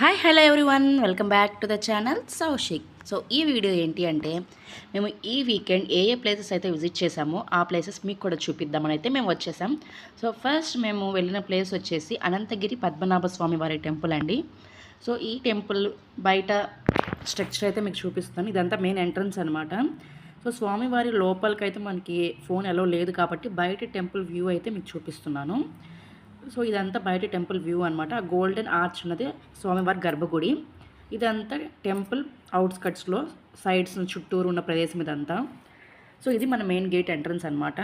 Hi hello everyone, welcome back to the channel Saushik. So ఈ video ఏంటి అంటే మేము ఈ వీకెండ్ ఏ ప్లేసెస్ అయితే విజిట్ చేసామో ఆ ప్లేసెస్ మీకు కూడా చూపిద్దామని అయితే మేము వచ్చేసాం. సో ఫస్ట్ మేము వెళ్ళిన ప్లేస్ వచ్చేసి అనంతగిరి పద్మనాభ స్వామి వారి టెంపుల్ అండి. సో ఈ టెంపుల్ బయట స్ట్రక్చర్ అయితే మీకు చూపిస్తాను. ఇదంతా మెయిన్ ఎంట్రన్స్ అనమాట. సో స్వామివారి లోపలికి అయితే మనకి ఫోన్ అలో లేదు కాబట్టి బయట టెంపుల్ వ్యూ అయితే మీకు చూపిస్తున్నాను. సో ఇదంతా బయట టెంపుల్ వ్యూ అనమాట. ఆ గోల్డెన్ ఆర్చ్ ఉన్నది స్వామివారి గర్భగుడి. ఇదంతా టెంపుల్ అవుట్స్కట్స్లో సైడ్స్ చుట్టూరు ఉన్న ప్రదేశం ఇదంతా. సో ఇది మన మెయిన్ గేట్ ఎంట్రన్స్ అనమాట.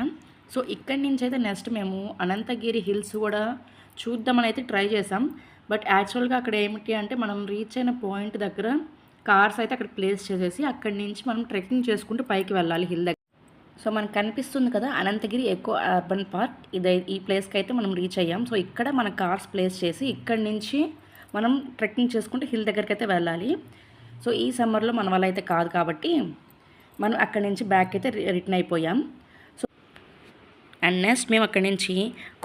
సో ఇక్కడి నుంచి అయితే నెక్స్ట్ మేము అనంతగిరి హిల్స్ కూడా చూద్దామని అయితే ట్రై చేసాం. బట్ యాక్చువల్గా అక్కడ ఏమిటి అంటే మనం రీచ్ అయిన పాయింట్ దగ్గర కార్స్ అయితే అక్కడ ప్లేస్ చేసేసి అక్కడి నుంచి మనం ట్రెక్కింగ్ చేసుకుంటూ పైకి వెళ్ళాలి హిల్ దగ్గర. సో మనకు కనిపిస్తుంది కదా అనంతగిరి ఎకో అర్బన్ పార్క్. ఈ ప్లేస్కి అయితే మనం రీచ్ అయ్యాం. సో ఇక్కడ మన కార్స్ ప్లేస్ చేసి ఇక్కడి నుంచి మనం ట్రెక్కింగ్ చేసుకుంటే హిల్ దగ్గరికి అయితే వెళ్ళాలి. సో ఈ సమ్మర్లో మన వల్ల అయితే కాదు కాబట్టి మనం అక్కడి నుంచి బ్యాక్ అయితే రిటర్న్ అయిపోయాం. అండ్ నెక్స్ట్ మేము అక్కడి నుంచి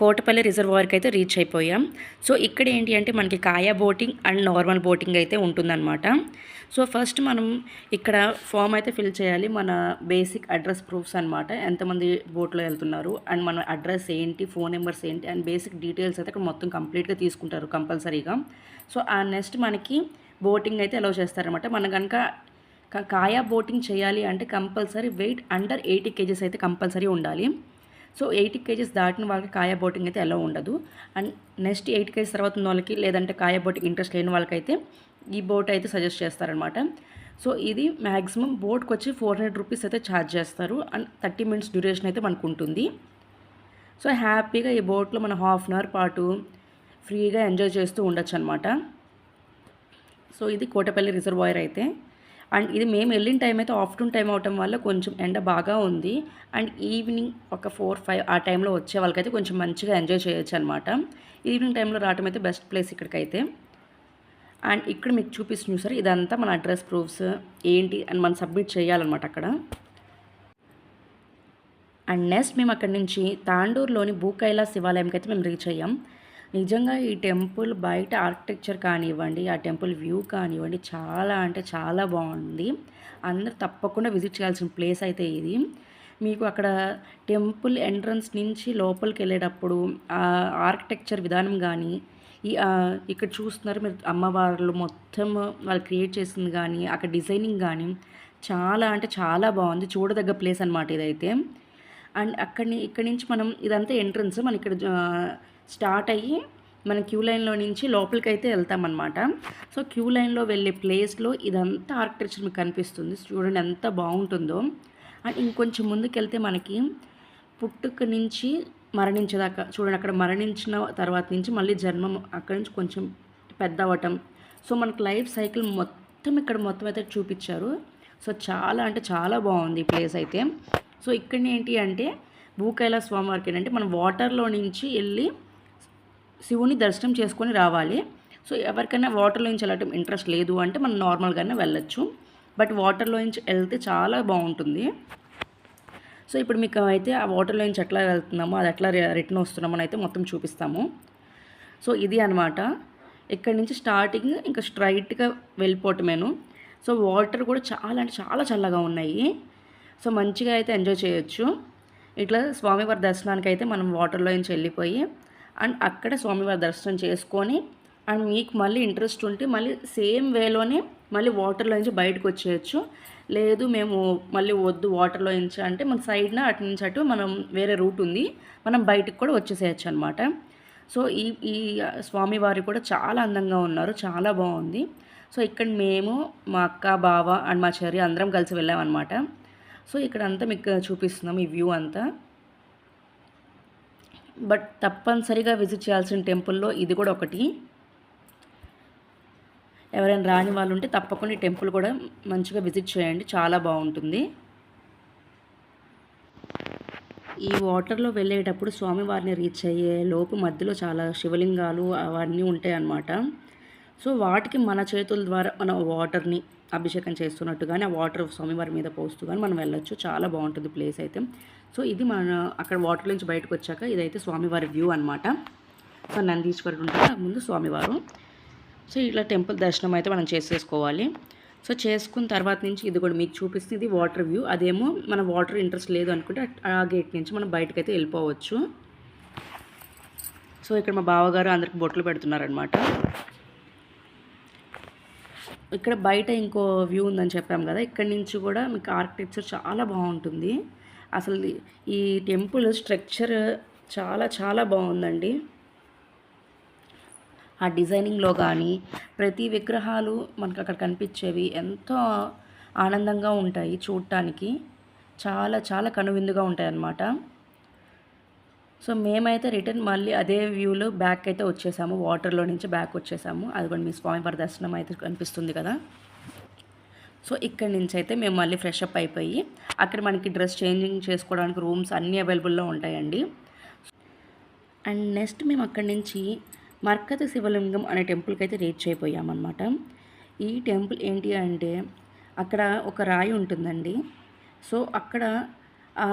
కోటపల్లి రిజర్వాయర్కి అయితే రీచ్ అయిపోయాం. సో ఇక్కడ ఏంటి అంటే మనకి కాయా బోటింగ్ అండ్ నార్మల్ బోటింగ్ అయితే ఉంటుందన్నమాట. సో ఫస్ట్ మనం ఇక్కడ ఫామ్ అయితే ఫిల్ చేయాలి, మన బేసిక్ అడ్రస్ ప్రూఫ్స్ అనమాట. ఎంతమంది బోట్లో వెళ్తున్నారు అండ్ మన అడ్రస్ ఏంటి, ఫోన్ నెంబర్స్ ఏంటి అండ్ బేసిక్ డీటెయిల్స్ అయితే ఇక్కడ మొత్తం కంప్లీట్గా తీసుకుంటారు కంపల్సరీగా. సో ఆ నెక్స్ట్ మనకి బోటింగ్ అయితే అలౌ చేస్తారనమాట. మన కనుక కాయా బోటింగ్ చేయాలి అంటే కంపల్సరీ వెయిట్ అండర్ 80 kgs అయితే కంపల్సరీ ఉండాలి. సో 80 kgs దాటిన వాళ్ళకి కాయా బోటింగ్ అయితే ఎలా ఉండదు. అండ్ నెక్స్ట్ 8 kgs తర్వాత ఉన్న వాళ్ళకి లేదంటే కాయా బోటింగ్ ఇంట్రెస్ట్ లేని వాళ్ళకైతే ఈ బోట్ అయితే సజెస్ట్ చేస్తారనమాట. సో ఇది మ్యాక్సిమం బోట్కి వచ్చి 400 రూపీస్ అయితే ఛార్జ్ చేస్తారు అండ్ 30 minutes డ్యూరేషన్ అయితే మనకు ఉంటుంది. సో హ్యాపీగా ఈ బోట్లో మనం హాఫ్ అన్ అవర్ పాటు ఫ్రీగా ఎంజాయ్ చేస్తూ ఉండొచ్చు అనమాట. సో ఇది కోటపల్లి రిజర్వాయర్ అయితే. అండ్ ఇది మేము వెళ్ళిన టైం అయితే ఆఫ్టర్నూన్ టైం అవటం వల్ల కొంచెం ఎండ బాగా ఉంది. అండ్ ఈవినింగ్ ఒక 4-5 ఆ టైంలో వచ్చే వాళ్ళకైతే కొంచెం మంచిగా ఎంజాయ్ చేయొచ్చు అనమాట. ఈవినింగ్ టైంలో రావటం అయితే బెస్ట్ ప్లేస్ ఇక్కడికైతే. అండ్ ఇక్కడ మీకు చూపిస్తుంది సార్, ఇదంతా మన అడ్రస్ ప్రూఫ్స్ ఏంటి అని మనం సబ్మిట్ చేయాలన్నమాట అక్కడ. అండ్ నెక్స్ట్ మేము అక్కడి నుంచి తాండూరులోని భూకైలాస శివాలయంకి అయితే మేము రీచ్ అయ్యాం. నిజంగా ఈ టెంపుల్ బయట ఆర్కిటెక్చర్ కానివ్వండి, ఆ టెంపుల్ వ్యూ కానివ్వండి, చాలా అంటే చాలా బాగుంది. అందరు తప్పకుండా విజిట్ చేయాల్సిన ప్లేస్ అయితే ఇది. మీకు అక్కడ టెంపుల్ ఎంట్రన్స్ నుంచి లోపలికి వెళ్ళేటప్పుడు ఆ ఆర్కిటెక్చర్ విధానం కానీ ఇక్కడ చూస్తున్నారు మీరు అమ్మవార్లు మొత్తం వాళ్ళు క్రియేట్ చేసింది కానీ అక్కడ డిజైనింగ్ కానీ చాలా అంటే చాలా బాగుంది. చూడదగ్గ ప్లేస్ అనమాట ఇదైతే. అండ్ ఇక్కడి నుంచి మనం ఇదంతా ఎంట్రన్స్ మనం ఇక్కడ స్టార్ట్ అయ్యి మన క్యూ లైన్లో నుంచి లోపలికి అయితే వెళ్తామన్నమాట. సో క్యూ లైన్లో వెళ్ళే ప్లేస్లో ఇదంతా ఆర్కిటెక్చర్ మీకు కనిపిస్తుంది. చూడండి ఎంత బాగుంటుందో. అండ్ ఇంకొంచెం ముందుకు వెళ్తే మనకి పుట్టుక నుంచి మరణించేదాకా చూడండి, అక్కడ మరణించిన తర్వాత నుంచి మళ్ళీ జన్మం, అక్కడి నుంచి కొంచెం పెద్ద అవ్వటం. సో మనకు లైఫ్ సైకిల్ మొత్తం అయితే చూపించారు. సో చాలా అంటే చాలా బాగుంది ఈ ప్లేస్ అయితే. సో ఇక్కడ ఏంటి అంటే భూకైలాస స్వామివారికి ఏంటంటే మనం వాటర్లో నుంచి వెళ్ళి శివుని దర్శనం చేసుకొని రావాలి. సో ఎవరికైనా వాటర్లో నుంచి వెళ్ళటం ఇంట్రెస్ట్ లేదు అంటే మనం నార్మల్గానే వెళ్ళొచ్చు. బట్ వాటర్లో నుంచి వెళ్తే చాలా బాగుంటుంది. సో ఇప్పుడు మీకు అయితే ఆ వాటర్లో నుంచి ఎట్లా వెళ్తున్నామో అది ఎట్లా రిటర్న్ వస్తున్నామో అయితే మొత్తం చూపిస్తాము. సో ఇది అనమాట. ఇక్కడి నుంచి స్టార్టింగ్ ఇంకా స్ట్రైట్గా వెళ్ళిపోవటమేను. సో వాటర్ కూడా చాలా అంటే చాలా చల్లగా ఉన్నాయి. సో మంచిగా అయితే ఎంజాయ్ చేయొచ్చు. ఇట్లా స్వామివారి దర్శనానికి అయితే మనం వాటర్లో నుంచి వెళ్ళిపోయి అండ్ అక్కడ స్వామివారి దర్శనం చేసుకొని అండ్ మీకు మళ్ళీ ఇంట్రెస్ట్ ఉంటే మళ్ళీ సేమ్ వేలోనే మళ్ళీ వాటర్లో నుంచి బయటకు వచ్చేయచ్చు. లేదు మేము మళ్ళీ వద్దు వాటర్లో నుంచి అంటే మన సైడ్న అటు నుంచి అటు మనం వేరే రూట్ ఉంది, మనం బయటకు కూడా వచ్చేసేయచ్చు అనమాట. సో ఈ స్వామివారి కూడా చాలా అందంగా ఉన్నారు, చాలా బాగుంది. సో ఇక్కడ మేము మా అక్క బావ అండ్ మా చెర్రి అందరం కలిసి వెళ్ళామన్నమాట. సో ఇక్కడ అంతా మీకు చూపిస్తున్నాం ఈ వ్యూ అంతా. బట్ తప్పనిసరిగా విజిట్ చేయాల్సిన టెంపుల్లో ఇది కూడా ఒకటి. ఎవరైనా రాని వాళ్ళు ఉంటే తప్పకుండా ఈ టెంపుల్ కూడా మంచిగా విజిట్ చేయండి, చాలా బాగుంటుంది. ఈ వాటర్లో వెళ్ళేటప్పుడు స్వామివారిని రీచ్ అయ్యే లోపు మధ్యలో చాలా శివలింగాలు అవన్నీ ఉంటాయి అన్నమాట. సో వాటికి మన చేతుల ద్వారా మన వాటర్ని అభిషేకం చేస్తున్నట్టు కానీ ఆ వాటర్ స్వామివారి మీద పోస్తూ కానీ మనం వెళ్ళొచ్చు. చాలా బాగుంటుంది ప్లేస్ అయితే. సో ఇది మన అక్కడ వాటర్ నుంచి బయటకు వచ్చాక ఇదైతే స్వామివారి వ్యూ అనమాట. సో నందీశ్వరుడు ఉంటారు, ముందు స్వామివారు. సో ఇలా టెంపుల్ దర్శనం అయితే మనం చేసేసుకోవాలి. సో చేసుకున్న తర్వాత నుంచి ఇది కూడా మీకు చూపిస్తుంది, ఇది వాటర్ వ్యూ. అదేమో మన వాటర్ ఇంట్రెస్ట్ లేదు అనుకుంటే ఆ గేట్ నుంచి మనం బయటకైతే వెళ్ళిపోవచ్చు. సో ఇక్కడ మా బావగారు అందరికి బొట్లు పెడుతున్నారనమాట. ఇక్కడ బయట ఇంకో వ్యూ ఉందని చెప్పాం కదా, ఇక్కడ నుంచి కూడా మీకు ఆర్కిటెక్చర్ చాలా బాగుంటుంది. అసలు ఈ టెంపుల్ స్ట్రక్చర్ చాలా చాలా బాగుందండి. ఆ డిజైనింగ్లో కానీ ప్రతి విగ్రహాలు మనకు అక్కడ కనిపించేవి ఎంతో ఆనందంగా ఉంటాయి చూడటానికి. చాలా చాలా కనువిందుగా ఉంటాయి అన్నమాట. సో మేమైతే రిటర్న్ మళ్ళీ అదే వ్యూలో బ్యాక్ అయితే వచ్చేసాము, వాటర్లో నుంచి బ్యాక్ వచ్చేసాము. అది కూడా మీ స్వామివారి దర్శనం అయితే కనిపిస్తుంది కదా. సో ఇక్కడి నుంచి అయితే మేము మళ్ళీ ఫ్రెష్ అప్ అయిపోయి అక్కడ మనకి డ్రెస్ చేంజింగ్ చేసుకోవడానికి రూమ్స్ అన్నీ అవైలబుల్లో ఉంటాయండి. అండ్ నెక్స్ట్ మేము అక్కడి నుంచి మర్కత శివలింగం అనే టెంపుల్కి అయితే రీచ్ అయిపోయామన్నమాట. ఈ టెంపుల్ ఏంటి అంటే అక్కడ ఒక రాయి ఉంటుందండి. సో అక్కడ ఆ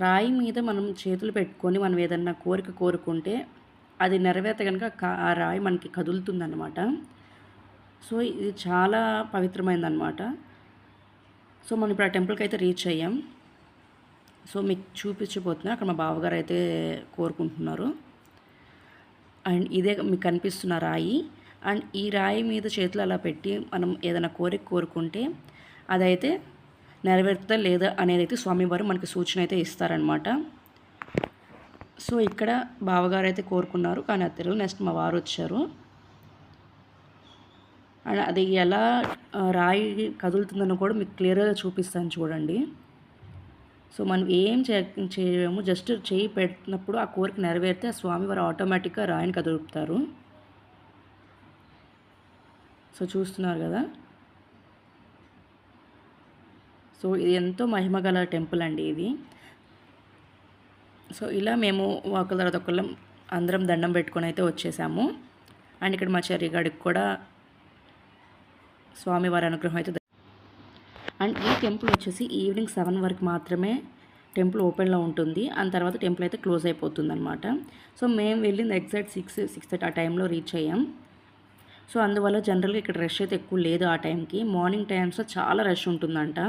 రాయి మీద మనం చేతులు పెట్టుకొని మనం ఏదన్నా కోరిక కోరుకుంటే అది నెరవేర్తే కనుక ఆ రాయి మనకి కదులుతుందన్నమాట. సో ఇది చాలా పవిత్రమైనదన్నమాట. సో మనం ఇప్పుడు ఆ టెంపుల్కి అయితే రీచ్ అయ్యాం. సో మీకు చూపించబోతున్నా, అక్కడ మా బావగారు అయితే కోరుకుంటున్నారు. అండ్ ఇదే మీకు కనిపిస్తున్న రాయి. అండ్ ఈ రాయి మీద చేతులు అలా పెట్టి మనం ఏదైనా కోరిక కోరుకుంటే అదైతే నెరవేరుతుందా లేదా అనేది అయితే స్వామివారు మనకి సూచన అయితే ఇస్తారనమాట. సో ఇక్కడ బావగారు అయితే కోరుకున్నారు, కానీ అది తెలియదు. నెక్స్ట్ మా వారు వచ్చారు. అండ్ అది ఎలా రాయి కదులుతుందని కూడా మీకు క్లియర్గా చూపిస్తాను చూడండి. సో మనం ఏం చేయము, జస్ట్ చేయి పెట్టినప్పుడు ఆ కోరిక నెరవేరితే ఆ స్వామివారు ఆటోమేటిక్గా రాయిని కదులుపుతారు. సో చూస్తున్నారు కదా. సో ఇది ఎంతో మహిమగల టెంపుల్ అండి ఇది. సో ఇలా మేము ఒకరి తర్వాత ఒకళ్ళం అందరం దండం పెట్టుకొని అయితే వచ్చేసాము. అండ్ ఇక్కడ మా చెర్రిగాడికి కూడా స్వామివారి అనుగ్రహం అయితే. అండ్ ఈ టెంపుల్ వచ్చేసి ఈవినింగ్ 7 వరకు మాత్రమే టెంపుల్ ఓపెన్లో ఉంటుంది. ఆ తర్వాత టెంపుల్ అయితే క్లోజ్ అయిపోతుంది అనమాట. సో మేము వెళ్ళింది ఎగ్జాక్ట్ 6:30 ఆ టైంలో రీచ్ అయ్యాం. సో అందువల్ల జనరల్గా ఇక్కడ రష్ అయితే ఎక్కువ లేదు ఆ టైంకి. మార్నింగ్ టైమ్స్లో చాలా రష్ ఉంటుందంట.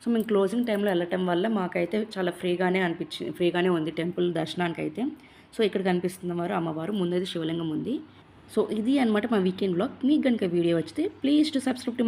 సో మేము క్లోజింగ్ టైంలో వెళ్ళటం వల్ల మాకైతే చాలా ఫ్రీగానే ఉంది టెంపుల్ దర్శనానికి అయితే. సో ఇక్కడ కనిపిస్తున్న వారు అమ్మవారు, ముందైతే శివలింగం ఉంది. సో ఇది అనమాట మా వీకెండ్ బ్లాగ్. మీకు కనుక వీడియో వచ్చితే please to subscribe to my